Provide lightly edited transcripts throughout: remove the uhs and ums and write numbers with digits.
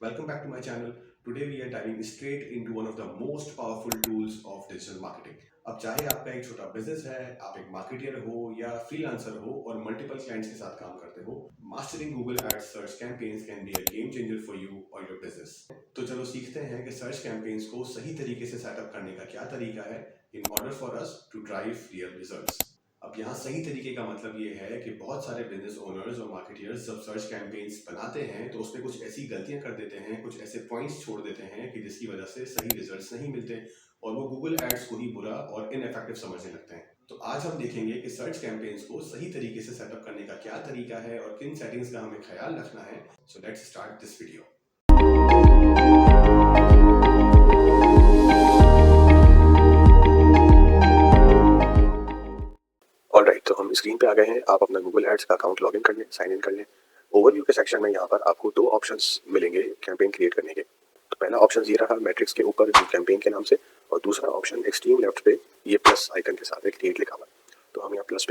Welcome back to my channel. Today we are diving straight into one of the most powerful tools of digital marketing. अब चाहे आपका एक छोटा business है, आप एक मार्केटियर हो या फ्रीलांसर हो और मल्टीपल क्लाइंट्स के साथ काम करते हो, mastering Google ads search campaigns can be a game changer for you और योर बिजनेस। तो चलो सीखते हैं कि सर्च कैंपेन्स को सही तरीके से सेटअप करने का क्या तरीका है in order for us to drive real results. अब यहाँ सही तरीके का मतलब ये है कि बहुत सारे बिजनेस ओनर्स और मार्केटियर्स जब सर्च कैंपेन्स बनाते हैं तो उसमें कुछ ऐसी गलतियां कर देते हैं, कुछ ऐसे पॉइंट्स छोड़ देते हैं कि जिसकी वजह से सही रिजल्ट्स नहीं मिलते और वो गूगल एड्स को ही बुरा और इनफेक्टिव समझने लगते हैं। तो आज हम देखेंगे कि सर्च कैंपेन्स को सही तरीके से सेटअप करने का क्या तरीका है और किन सेटिंग्स का हमें ख्याल रखना है। So let's start this video. Alright, तो हम स्क्रीन पे आ गए हैं। आप अपना गूगल एड्स का अकाउंट लॉगिन कर लें, साइन इन कर लें। ओवरव्यू के सेक्शन में यहाँ पर आपको दो ऑप्शंस मिलेंगे कैंपेन क्रिएट करने के। तो पहला ऑप्शन ये रहा मैट्रिक्स के ऊपर कैंपेन के नाम से, और दूसरा ऑप्शन एक्सट्रीम लेफ्ट पे ये प्लस आइकन के साथ एक क्रिएट लिखा हुआ है। तो हम यहाँ प्लस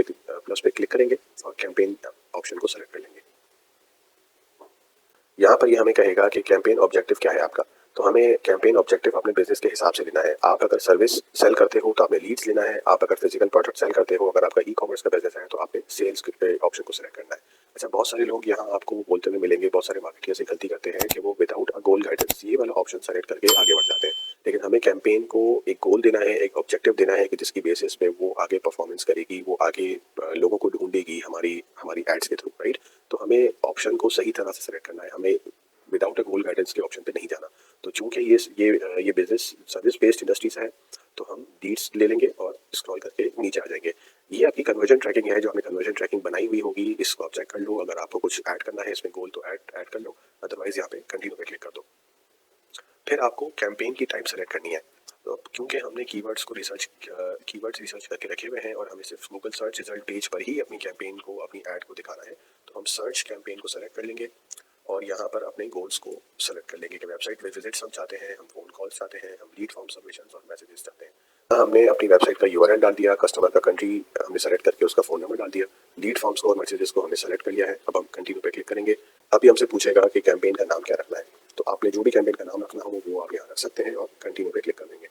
पे क्लिक करेंगे और कैंपेन ऑप्शन को सेलेक्ट कर लेंगे। यहाँ पर ये हमें कहेगा कि कैंपेन ऑब्जेक्टिव क्या है आपका। तो हमें कैंपेन ऑब्जेक्टिव अपने बिजनेस के हिसाब से लेना है। आप अगर सर्विस सेल करते हो तो आपने लीड्स लेना है। आप अगर फिजिकल प्रोडक्ट सेल करते हो, अगर आपका ई कॉमर्स का बिजनेस है तो आपने सेल्स के ऑप्शन को सेलेक्ट करना है। अच्छा, बहुत सारे लोग यहाँ आपको बोलते हुए मिलेंगे, बहुत सारे मार्केटियर्स गलती करते हैं कि वो विदाउट अ गोल गाइडेंस ये वाला ऑप्शन सेलेक्ट करके आगे बढ़ जाते हैं। लेकिन हमें कैंपेन को एक गोल देना है, एक ऑब्जेक्टिव देना है कि जिसकी बेसिस पे वो आगे परफॉर्मेंस करेगी, वो आगे लोगों को ढूंढेगी हमारी हमारी एड्स के थ्रू, राइट। तो हमें ऑप्शन को सही तरह से सेलेक्ट करना है, हमें विदाउट अ गोल गाइडेंस के ऑप्शन पे नहीं जाना। तो चूंकि ये बिजनेस सर्विस बेस्ड इंडस्ट्रीज है, तो हम लीड्स ले लेंगे और स्क्रॉल करके नीचे आ जाएंगे। ये आपकी कन्वर्जन ट्रैकिंग है, जो आपने कन्वर्जन ट्रैकिंग बनाई हुई होगी, इसको आप चेक कर लो। अगर आपको कुछ ऐड करना है इसमें गोल, तो ऐड कर लो, अदरवाइज यहाँ पे कंटिन्यू पे क्लिक कर दो। फिर आपको कैंपेन की टाइप सेलेक्ट करनी है। तो क्योंकि हमने कीवर्ड्स रिसर्च करके रखे हुए हैं और हमें सिर्फ गूगल सर्च रिजल्ट पेज पर ही अपनी कैंपेन को, अपनी ऐड को दिखाना है, तो हम सर्च कैंपेन को सेलेक्ट कर लेंगे और यहाँ पर अपने गोल्स को सेलेक्ट कर लेंगे कि वेबसाइट विजिट्स हम चाहते हैं, हम फोन कॉल्स चाहते हैं, हम लीड फॉर्म सबमिशंस और मैसेजेस चाहते हैं। हमने अपनी वेबसाइट का यूआरएल डाल दिया, कस्टमर का कंट्री हमने सेलेक्ट करके उसका फोन नंबर डाल दिया, लीड फॉर्म्स को और मैसेजेस को हमने सेलेक्ट कर लिया है। अब हम कंटिन्यू पे क्लिक करेंगे। अभी हमसे पूछेगा कि कैंपेन का नाम क्या रखना है। तो आपने जो भी कैंपेन का नाम रखना हो वो आप यहाँ रख सकते हैं और कंटिन्यू पे क्लिक कर देंगे,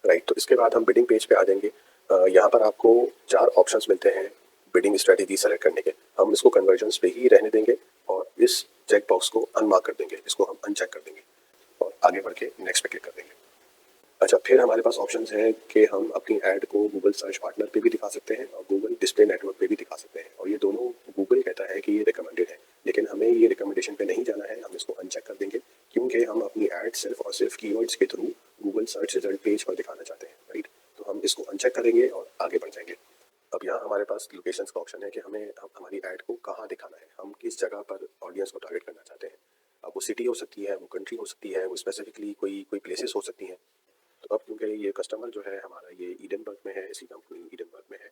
राइट। तो इसके बाद हम बिडिंग पेज पे आ जाएंगे। यहाँ पर आपको 4 ऑप्शंस मिलते हैं बिडिंग स्ट्रेटेजी सेलेक्ट करने के। हम इसको कन्वर्जन्स पे ही रहने देंगे और इस चेक बॉक्स को अनमार्क कर देंगे, इसको हम अनचेक कर देंगे और आगे बढ़ के नेक्स्ट पे क्लिक कर देंगे। अच्छा, फिर हमारे पास ऑप्शंस हैं कि हम अपनी ऐड को गूगल सर्च पार्टनर पे भी दिखा सकते हैं और गूगल डिस्प्ले नेटवर्क पे भी दिखा सकते हैं, और ये दोनों गूगल कहता है कि ये रिकमेंडेड है, लेकिन हमें ये रिकमेंडेशन पे नहीं जाना है। हम इसको अनचेक कर देंगे क्योंकि हम अपनी ऐड सिर्फ और सिर्फ कीवर्ड्स के through Google search result page पर दिखाना चाहते हैं, राइट। तो हम इसको अनचेक करेंगे और आगे बढ़ जाएंगे। अब यहाँ हमारे पास लोकेशंस का ऑप्शन है कि हम हमारी ऐड को कहाँ दिखाना है, हम किस जगह पर ऑडियंस को टारगेट करना चाहते हैं। अब वो सिटी हो सकती है, वो कंट्री हो सकती है, वो स्पेसिफिकली कोई कोई प्लेसेस हो सकती हैं। तो अब क्योंकि ये कस्टमर जो है हमारा ये ईडनबर्ग में है, इसकी कंपनी ईडनबर्ग में है,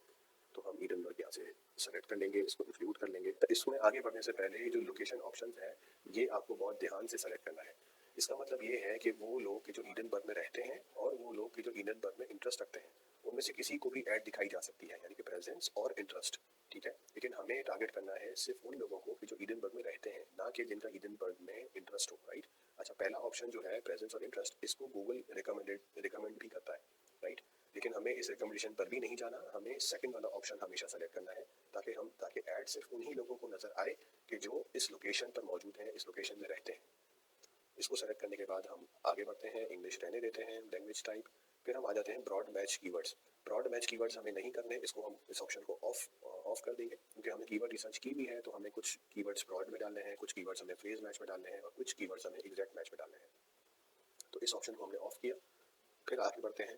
तो हम ईडनबर्ग यहाँ से सेलेक्ट कर लेंगे, इसको इंक्लूड कर लेंगे। तो इसमें आगे बढ़ने से पहले ये जो लोकेशन ऑप्शन है ये आपको बहुत ध्यान से सेलेक्ट करना है। इसका मतलब ये है कि वो लोग कि जो ईडनबर्ग में रहते हैं और वो लोग कि जो ईडनबर्ग में इंटरेस्ट रखते हैं, उनमें से किसी को भी ऐड दिखाई जा सकती है, यानी कि प्रेजेंस और इंटरेस्ट, ठीक है। लेकिन हमें टारगेट करना है सिर्फ उन लोगों को कि जो ईडनबर्ग में रहते हैं, ना कि जिनका ईडनबर्ग में इंटरेस्ट हो, राइट। अच्छा, पहला ऑप्शन जो है प्रेजेंस और इंटरेस्ट, इसको गूगल रिकमेंड भी करता है, राइट। लेकिन हमें इस रिकमेंडेशन पर भी नहीं जाना, हमें सेकंड वाला ऑप्शन हमेशा सेलेक्ट करना है ताकि ऐड सिर्फ उन्हीं लोगों को नजर आए कि जो इस लोकेशन पर मौजूद हैं, इस लोकेशन में रहते हैं। इसको सेलेक्ट करने के बाद हम आगे बढ़ते हैं, इंग्लिश रहने देते हैं, लैंग्वेज टाइप। फिर हम आ जाते हैं broad match keywords. Broad match keywords हमें नहीं करने, इसको हम इस ऑप्शन को ऑफ कर देंगे क्योंकि हमने कीवर्ड रिसर्च की भी है, तो हमें कुछ कीवर्ड्स ब्रॉड में डालने हैं, कुछ कीवर्ड्स हमें फ्रेज मैच में डालने हैं और कुछ कीवर्ड्स हमें एग्जैक्ट मैच में डालने हैं। तो इस ऑप्शन को हमने ऑफ किया। फिर आगे बढ़ते हैं।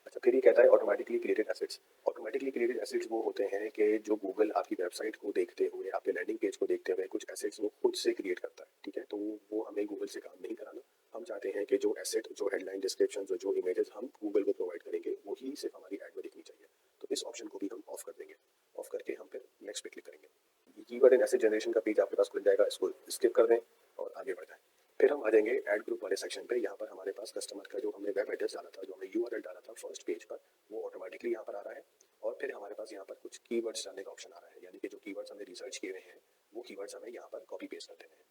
अच्छा, फिर ये कहता है automatically created assets. Automatically created assets वो होते हैं कि जो गूगल आपकी वेबसाइट को देखते हुए, आपके लैंडिंग पेज को देखते हुए कुछ एसेट्स वो खुद से क्रिएट करता है, ठीक है। तो वो हमें गूगल से काम नहीं कराना। हम चाहते हैं कि जो एसेट, जो हेडलाइन डिस्क्रिप्शन, जो इमेजेस हम गूगल को प्रोवाइड करेंगे वही सिर्फ हमारी ऐड में दिखनी चाहिए। तो इस ऑप्शन को भी हम ऑफ कर देंगे। ऑफ करके हम फिर नेक्स्ट पे क्लिक करेंगे। कीवर्ड एंड एसेट जनरेशन का पेज आपके पास खुल जाएगा, इसको स्किप कर दें और आगे बढ़ जाएं। फिर हम आ जाएंगे ऐड ग्रुप वाले सेक्शन पे। यहाँ पर हमारे पास कस्टमर का जो हमने वेब एड्रेस डाला था, जो हमने यूआरएल डाला था फर्स्ट पेज पर, वो ऑटोमेटिकली यहाँ पर आ रहा है। और फिर हमारे पास यहाँ पर कुछ कीवर्ड्स डालने का ऑप्शन आ रहा है, यानी कि जो कीवर्ड्स हमने रिसर्च किए हुए हैं वो कीवर्ड्स हमें यहाँ पर कॉपी पेस्ट कर देने हैं।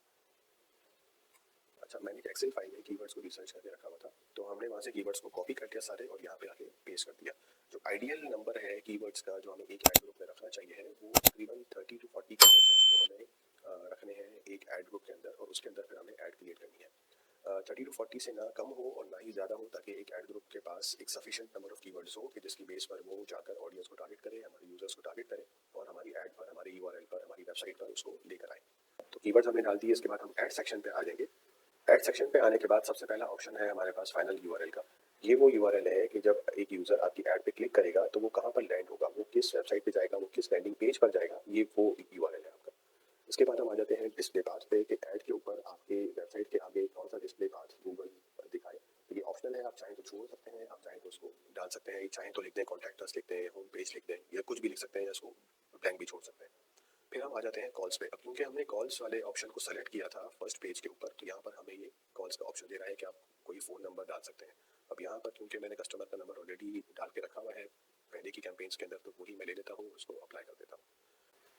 अच्छा, मैंने एक एक्सेल फाइल में कीवर्ड्स को रिसर्च करके रखा हुआ था, तो हमने वहाँ से कीवर्ड्स को कॉपी कर दिया सारे और यहाँ पे आके पेस्ट कर दिया। जो आइडियल नंबर है कीवर्ड्स का जो हमें एक ऐड ग्रुप में रखना चाहिए है, वो तकरीबन 30 to 40 कीवर्ड्स हैं जो हमें रखने हैं एक ऐड ग्रुप के अंदर, और उसके अंदर फिर हमें ऐड क्रिएट करनी है। 30 to 40 से ना कम हो और ना ही ज़्यादा हो, ताकि एक ऐड ग्रुप के पास एक सफिशिएंट नंबर ऑफ कीवर्ड्स हो कि जिसकी बेस पर वो जाकर ऑडियंस को टारगेट करे, हमारे यूजर्स को टारगेट करे और हमारी ऐड पर, हमारी यूआरएल पर, हमारी वेबसाइट पर उसको लेकर आए। तो कीवर्ड्स हमने डाल दिए, इसके बाद हम ऐड सेक्शन पे आ जाएंगे। ऐड सेक्शन पे आने के बाद सबसे पहला ऑप्शन है हमारे पास फाइनल यूआरएल का। ये वो यूआरएल है कि जब एक यूज़र आपकी ऐड पे क्लिक करेगा तो वो कहाँ पर लैंड होगा, वो किस वेबसाइट पे जाएगा, वो किस लैंडिंग पेज पर जाएगा, ये वो यूआरएल है आपका। इसके बाद हम आ जाते हैं डिस्प्ले पाथ पे कि ऐड के ऊपर आपके वेबसाइट के आगे कौन सा डिस्प्ले पाथ गूगल दिखाए। तो ये ऑप्शनल है, आप चाहें तो छोड़ सकते हैं, आप चाहें तो उसको डाल सकते हैं, चाहें तो लिख दें कॉन्टैक्ट अस लिख दें, होम पेज लिख दें, या कुछ भी लिख सकते हैं, या इसको ब्लैंक भी छोड़ सकते हैं। फिर हम आ जाते हैं कॉल्स पे। अब क्योंकि हमने कॉल्स वाले ऑप्शन को सेलेक्ट किया था फर्स्ट पेज के ऊपर, तो यहाँ पर हमें ये कॉल्स का ऑप्शन दे रहा है कि आप कोई फ़ोन नंबर डाल सकते हैं। अब यहाँ पर क्योंकि मैंने कस्टमर का नंबर ऑलरेडी डाल के रखा हुआ है पहले की कैंपेन्स के अंदर, तो वही मैं ले लेता हूँ, उसको अप्लाई कर देता हूँ।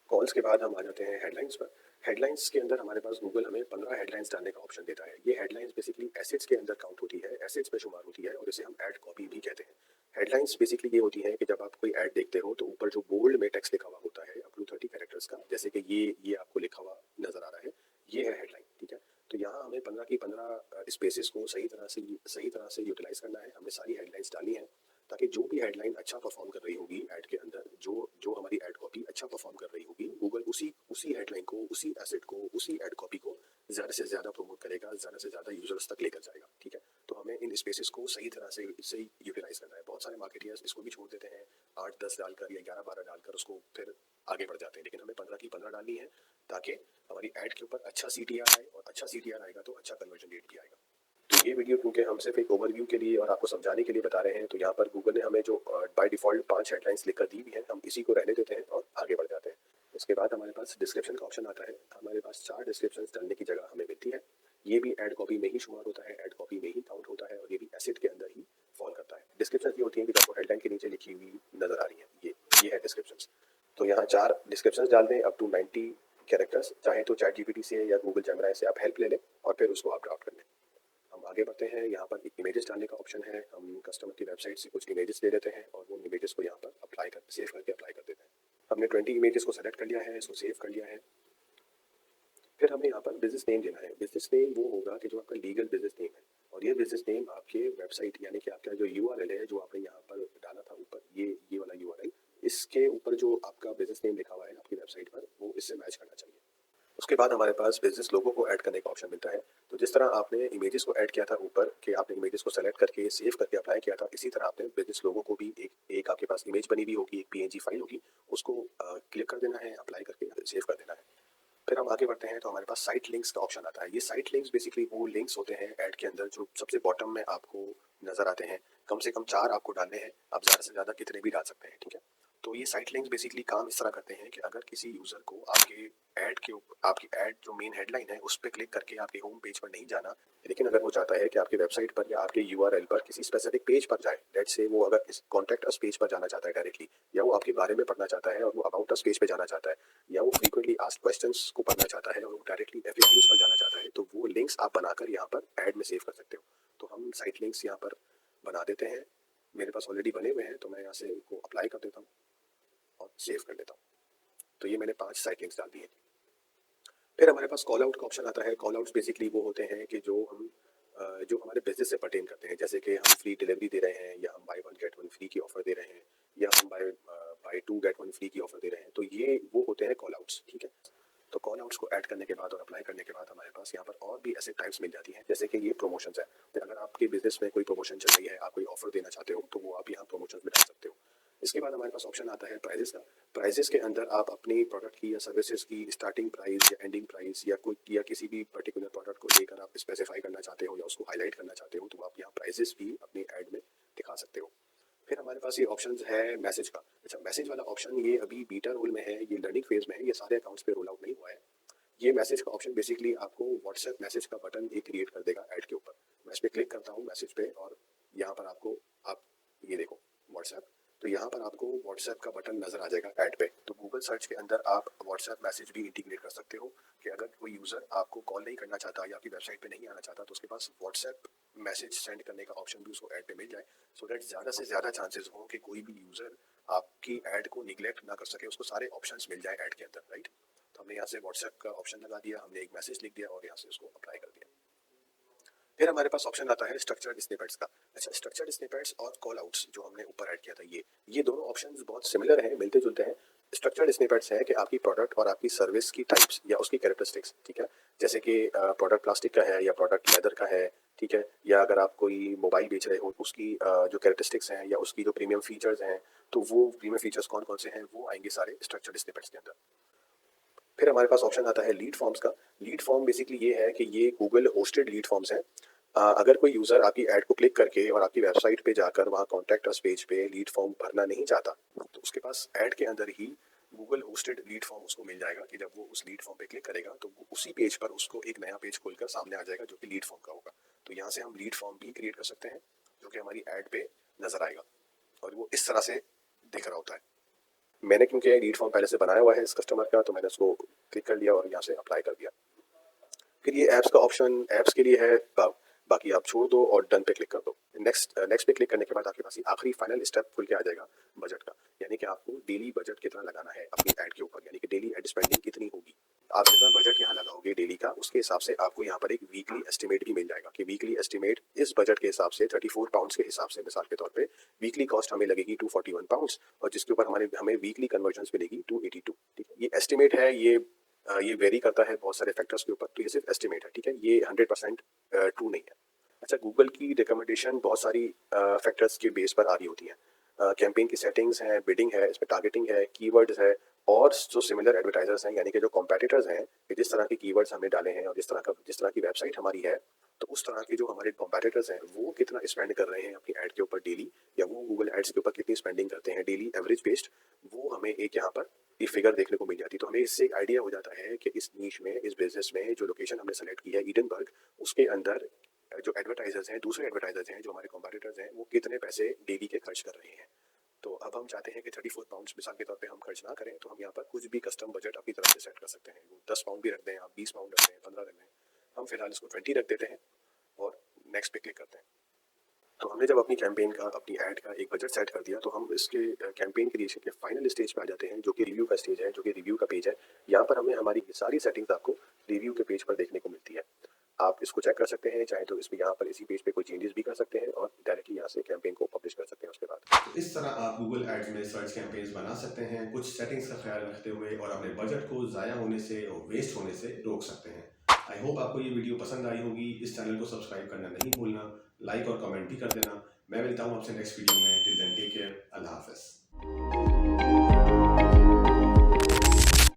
कॉल्स के बाद हम आ जाते हैं हेडलाइंस पर। हेडलाइंस के अंदर हमारे पास गूगल हमें 15 हेडलाइंस डालने का ऑप्शन देता है। ये हेडलाइंस बेसिकली एसेट्स के अंदर काउंट होती है, एसेट्स पे शुमार होती है, और इसे हम ऐड कॉपी भी कहते हैं। हेडलाइंस बेसिकली ये होती है कि जब आप कोई ऐड देखते हो तो ऊपर जो बोल्ड में टेक्स्ट लिखा हुआ होता है अप टू 30 कैरेक्टर्स का, जैसे कि ये आपको लिखा हुआ नजर आ रहा है, ये है हेडलाइन, ठीक है। तो यहाँ हमें 15 की 15 स्पेसेस को सही तरह से यूटिलाइज करना है। हमने सारी हेडलाइंस डाली हैं ताकि जो भी हेडलाइन अच्छा परफॉर्म कर रही होगी ऐड के अंदर, जो जो हमारी ऐड कॉपी अच्छा परफॉर्म कर रही होगी, गूगल उसी उसी हेडलाइन को, उसी एसेट को, उसी ऐड कॉपी को ज़्यादा से ज़्यादा प्रमोट करेगा, ज़्यादा से ज़्यादा यूजर्स तक लेकर जाएगा, ठीक है। तो हमें इन स्पेसेस को सही तरह से यूटिलाइज करना है। बहुत सारे मार्केटियर्स इसको भी छोड़ देते हैं, 8-10 डालकर या 11-12 डालकर उसको फिर आगे बढ़ जाते हैं, लेकिन हमें 15 की 15 डालनी है ताकि हमारी ऐड के ऊपर अच्छा CTR आए, और अच्छा CTR आएगा तो अच्छा कन्वर्जन रेट भी आएगा। तो ये वीडियो क्योंकि हम सिर्फ एक ओवरव्यू के लिए और आपको समझाने के लिए बता रहे हैं, तो यहाँ पर गूगल ने हमें जो बाय डिफ़ॉल्ट 5 हेडलाइंस लिखकर दी हुई है, हम इसी को रहने देते हैं और आगे बढ़ जाते हैं। इसके बाद हमारे पास डिस्क्रिप्शन का ऑप्शन आता है। हमारे पास 4 डिस्क्रिप्शंस डालने की जगह हमें मिलती है। ये भी ऐड कॉपी में ही शुमार होता है, ऐड कॉपी में ही काउंट होता है, और ये भी एसेट के अंदर ही फॉल करता है। डिस्क्रिप्शन ये होती है कि आपको हेडलाइन के नीचे लिखी हुई नजर आ रही है, ये है डिस्क्रिप्शन। तो यहाँ 4 डिस्क्रिप्शन डाल दें अप टू 90 कैरेक्टर्स। चाहे तो चैट जीपीटी से या गूगल जेमिनी से आप हेल्प ले लें और फिर उसको आप ड्राफ्ट कर लें। हम आगे बढ़ते हैं। यहाँ पर एक इमेजेस डालने का ऑप्शन है। हम कस्टमर की वेबसाइट से कुछ इमेजेस ले लेते हैं और वो इमेजेस को यहाँ पर सेव करके अप्लाई कर देते हैं। हमने 20 इमेजेस को सेलेक्ट कर लिया है, इसको सेव कर लिया है। फिर हमें यहाँ पर बिजनेस नेम देना है। बिजनेस नेम वो होगा कि जो आपका लीगल बिजनेस नेम है, और ये बिजनेस नेम आपके वेबसाइट यानी कि आपका जो यूआरएल है जो आपने यहाँ पर डाला था ऊपर, ये वाला यूआरएल, इसके ऊपर जो आपका बिजनेस नेम लिखा हुआ है आपकी वेबसाइट पर, वो इससे मैच करना चाहिए। उसके बाद हमारे पास बिजनेस लोगो को ऐड करने का ऑप्शन मिलता है। तो जिस तरह आपने इमेजेस को ऐड किया था ऊपर कि आपने इमेजेस को सेलेक्ट करके सेव करके अप्लाई किया था, इसी तरह आपने बिजनेस लोगो को भी एक आपके पास इमेज बनी हुई होगी, एक PNG फाइल होगी, उसको क्लिक कर देना है, अप्लाई करके सेव कर देना है। फिर हम आगे बढ़ते हैं तो हमारे पास साइट लिंक्स का ऑप्शन आता है। ये साइट लिंक्स बेसिकली वो लिंक्स होते हैं ऐड के अंदर जो सबसे बॉटम में आपको नजर आते हैं। कम से कम 4 आपको डालने हैं, आप ज़्यादा से ज़्यादा कितने भी डाल सकते हैं, ठीक है। तो ये साइट लिंक्स बेसिकली काम इस तरह करते हैं कि अगर किसी यूज़र को आपकी ऐड जो मेन हेडलाइन है उस पर क्लिक करके आपके होम पेज पर नहीं जाना, लेकिन अगर वो चाहता है कि आपकी वेबसाइट पर या आपके यूआरएल पर किसी स्पेसिफिक पेज पर जाए, लेट्स से वो अगर इस कॉन्टैक्ट अस पेज पर जाना चाहता है डायरेक्टली, या वो आपके बारे में पढ़ना चाहता है और वो अबाउट अस पेज पे जाना चाहता है, या वो फ्रीक्वेंटली आस्क्ड क्वेश्चंस को पढ़ना चाहता है और वो डायरेक्टली FAQs पर जाना चाहता है, तो वो लिंक्स आप बनाकर यहाँ पर ऐड में सेव कर सकते हो। तो हम साइट लिंक्स यहाँ पर बना देते हैं। मेरे पास ऑलरेडी बने हुए हैं, तो मैं यहाँ से इनको अप्लाई कर देता हूँ और सेव कर लेता हूँ। तो ये मैंने 5 साइट लिंक्स डाल दी हैं। फिर हमारे पास कॉल आउट का ऑप्शन आता है। कॉल आउट्स बेसिकली वो होते हैं कि जो हमारे बिजनेस से पर्टेन करते हैं, जैसे कि हम फ्री डिलीवरी दे रहे हैं, या हम बाय 1 गेट 1 फ्री की ऑफर दे रहे हैं, या हम बाय 2 गेट 1 फ्री की ऑफर दे रहे हैं। तो ये वो होते हैं कॉल आउट्स, ठीक है। तो कॉल आउट्स को ऐड करने के बाद और अप्लाई करने के बाद हमारे पास यहाँ पर और भी ऐसे टाइप्स मिल जाती हैं, जैसे कि ये प्रमोशंस है। तो अगर आपके बिजनेस में कोई प्रमोशन चल रही है, आप कोई ऑफर देना चाहते हो, तो वो आप यहाँ प्रमोशंस में डाल सकते हो। इसके बाद हमारे पास ऑप्शन आता है प्राइजेस का। प्राइजेस के अंदर आप अपनी प्रोडक्ट की या सर्विसेज की स्टार्टिंग प्राइस या एंडिंग प्राइस या किसी भी पर्टिकुलर प्रोडक्ट को लेकर आप स्पेसिफाई करना चाहते हो या उसको हाईलाइट करना चाहते हो, तो आप यहाँ प्राइजेस भी अपनी ऐड में दिखा सकते हो। फिर हमारे पास ये ऑप्शन है मैसेज का। अच्छा, मैसेज वाला ऑप्शन ये अभी बीटा रोल में है, ये लर्निंग फेज में है, ये सारे अकाउंट्स पे रोल आउट नहीं हुआ है। ये मैसेज का ऑप्शन बेसिकली आपको व्हाट्सएप मैसेज का बटन एक क्रिएट कर देगा ऐड के ऊपर। मैं इस पर क्लिक करता हूँ मैसेज पे, और यहाँ पर आप ये देखो व्हाट्सएप, तो यहाँ पर आपको व्हाट्सएप का बटन नजर आ जाएगा ऐड पे। तो गूगल सर्च के अंदर आप व्हाट्सएप मैसेज भी इंटीग्रेट कर सकते हो कि अगर कोई कोई यूज़र आपको कॉल नहीं करना चाहता या आपकी वेबसाइट पे नहीं आना चाहता, तो उसके पास व्हाट्सएप मैसेज सेंड करने का ऑप्शन भी उसको ऐड पे मिल जाए, सो दैट ज़्यादा से ज़्यादा चांसेस हों कि कोई भी यूज़र आपकी ऐड को निगलेक्ट ना कर सके, उसको सारे ऑप्शंस मिल जाए ऐड के अंदर, राइट। तो हमने यहाँ से व्हाट्सएप का ऑप्शन लगा दिया, हमने एक मैसेज लिख दिया और यहाँ से उसको अप्लाई कर दिया। फिर हमारे पास ऑप्शन आता है स्ट्रक्चर्ड स्निपेट्स का। अच्छा, स्ट्रक्चर्ड स्निपेट्स और कॉल आउट्स जो हमने ऊपर ऐड किया था, ये दोनों ऑप्शंस बहुत सिमिलर हैं, मिलते जुलते हैं। स्ट्रक्चर्ड स्निपेट्स है कि आपकी प्रोडक्ट और आपकी सर्विस की टाइप्स या उसकी कैरेक्टरिस्टिक्स, ठीक है, जैसे कि प्रोडक्ट प्लास्टिक का है या प्रोडक्ट लेदर का है, ठीक है, या अगर आप कोई मोबाइल बेच रहे हो उसकी जो कैरेक्टरिस्टिक्स हैं या उसकी जो प्रीमियम फीचर्स हैं, तो वो प्रीमियम फीचर्स कौन कौन से हैं वो आएंगे सारे स्ट्रक्चर्ड स्निपेट्स के अंदर। फिर हमारे पास ऑप्शन आता है लीड फॉर्म्स का। लीड फॉर्म बेसिकली ये है कि ये गूगल होस्टेड लीड फॉर्म्स हैं। अगर कोई यूज़र आपकी ऐड को क्लिक करके और आपकी वेबसाइट पे जाकर वहाँ कॉन्टैक्ट अस पेज पे लीड फॉर्म भरना नहीं चाहता, तो उसके पास ऐड के अंदर ही गूगल होस्टेड लीड फॉर्म उसको मिल जाएगा कि जब वो उस लीड फॉर्म पे क्लिक करेगा तो वो उसी पेज पर उसको एक नया पेज खोलकर सामने आ जाएगा जो कि लीड फॉर्म का होगा। तो यहाँ से हम लीड फॉर्म भी क्रिएट कर सकते हैं जो कि हमारी ऐड पे नजर आएगा और वो इस तरह से दिख रहा होता है। मैंने क्योंकि लीड फॉर्म पहले से बनाया हुआ है इस कस्टमर का, तो मैंने उसको क्लिक कर लिया और यहाँ से अप्लाई कर दिया। फिर ये ऐप्स का ऑप्शन ऐप्स के लिए है, बाकी आप छोड़ दो और डन पे क्लिक कर दो। नेक्स्ट पे क्लिक करने के बाद आपके पास ये आखिरी फाइनल स्टेप खुल के आ जाएगा बजट का, यानी कि आपको डेली बजट कितना लगाना है अपनी ऐड के ऊपर, यानी कि डेली एड स्पेंडिंग कितनी होगी। आप जितना बजट यहाँ लगाओगे डेली का, उसके हिसाब से आपको यहाँ पर एक वीकली एस्टिमेट भी मिल जाएगा कि वीकली एस्टिमेट इस बजट के हिसाब से 34 पाउंड्स के हिसाब से, मिसाल के तौर पे वीकली कॉस्ट हमें लगेगी 241 पाउंड्स और जिसके ऊपर हमें वीकली कन्वर्जन मिलेगी 282। ठीक है, ये एस्टिमेट है, ये वेरी करता है बहुत सारे फैक्टर्स के ऊपर, तो ये सिर्फ एस्टिमेट है, ठीक है, ये 100% ट्रू नहीं है। अच्छा, गूगल की रिकमेंडेशन बहुत सारी फैक्टर्स के बेस पर आ रही होती हैं। कैंपेन की सेटिंग्स हैं, बिडिंग है, इसमें टारगेटिंग है, कीवर्ड्स है और जो सिमिलर एडवर्टाइजर्स हैं यानी कि जो कॉम्पिटिटर्स हैं, कि जिस तरह के कीवर्ड्स हमने डाले हैं और जिस तरह की वेबसाइट हमारी है, तो उस तरह के जो हमारे कॉम्पिटिटर्स हैं वो कितना स्पेंड कर रहे हैं अपनी ऐड के ऊपर डेली, या वो गूगल एड्स के ऊपर कितनी स्पेंडिंग करते हैं डेली एवरेज बेस्ड, वो हमें एक यहाँ पर ये फिगर देखने को मिल जाती है। तो हमें इससे एक आइडिया हो जाता है कि इस नीश में, इस बिजनेस में जो लोकेशन हमने सेलेक्ट की है ईडनबर्ग, उसके अंदर जो एडवर्टाइजर्स हैं, दूसरे एडवर्टाइजर्स हैं जो हमारे कॉम्पिटिटर्स हैं, वो कितने पैसे डेली के खर्च कर रहे हैं। तो अब हम चाहते हैं कि 34 पाउंड्स मिसाल के तौर पे हम खर्च ना करें, तो हम यहाँ पर कुछ भी कस्टम बजट अपनी तरफ से सेट कर सकते हैं। वो 10 पाउंड भी रख दें, आप 20 पाउंड रख दें, 15 रख दें, हम फिलहाल इसको 20 रख देते हैं और नेक्स्ट पे क्लिक करते हैं। तो हमने जब अपनी कैंपेन का, अपनी ऐड का एक बजट सेट कर दिया, तो हम इसके कैंपेन क्रिएशन के फाइनल स्टेज पे आ जाते हैं जो कि रिव्यू का स्टेज है, जो कि रिव्यू का पेज है। यहाँ पर हमें हमारी सारी सेटिंग्स आपको रिव्यू के पेज पर देखने को मिलती है। आप इसको चेक कर सकते हैं, चाहे तो इसमें यहाँ पर इसी पेज पे कोई चेंजेस भी कर सकते हैं और डायरेक्टली यहाँ से कैंपेन को पब्लिश कर सकते हैं उसके बाद। तो इस तरह आप गूगल एड्स में सर्च कैंपेन्स बना सकते हैं, कुछ सेटिंग्स का ख्याल रखते हुए और अपने बजट को ज़ाया होने से और वेस्ट होने से रोक सकते हैं। आई होप आपको ये वीडियो पसंद आई होगी। इस चैनल को सब्सक्राइब करना नहीं भूलना, लाइक और कमेंट भी कर देना। मैं मिलता हूँ आपसे नेक्स्ट वीडियो में। टिल देन टेक केयर, अल्लाह हाफिज़।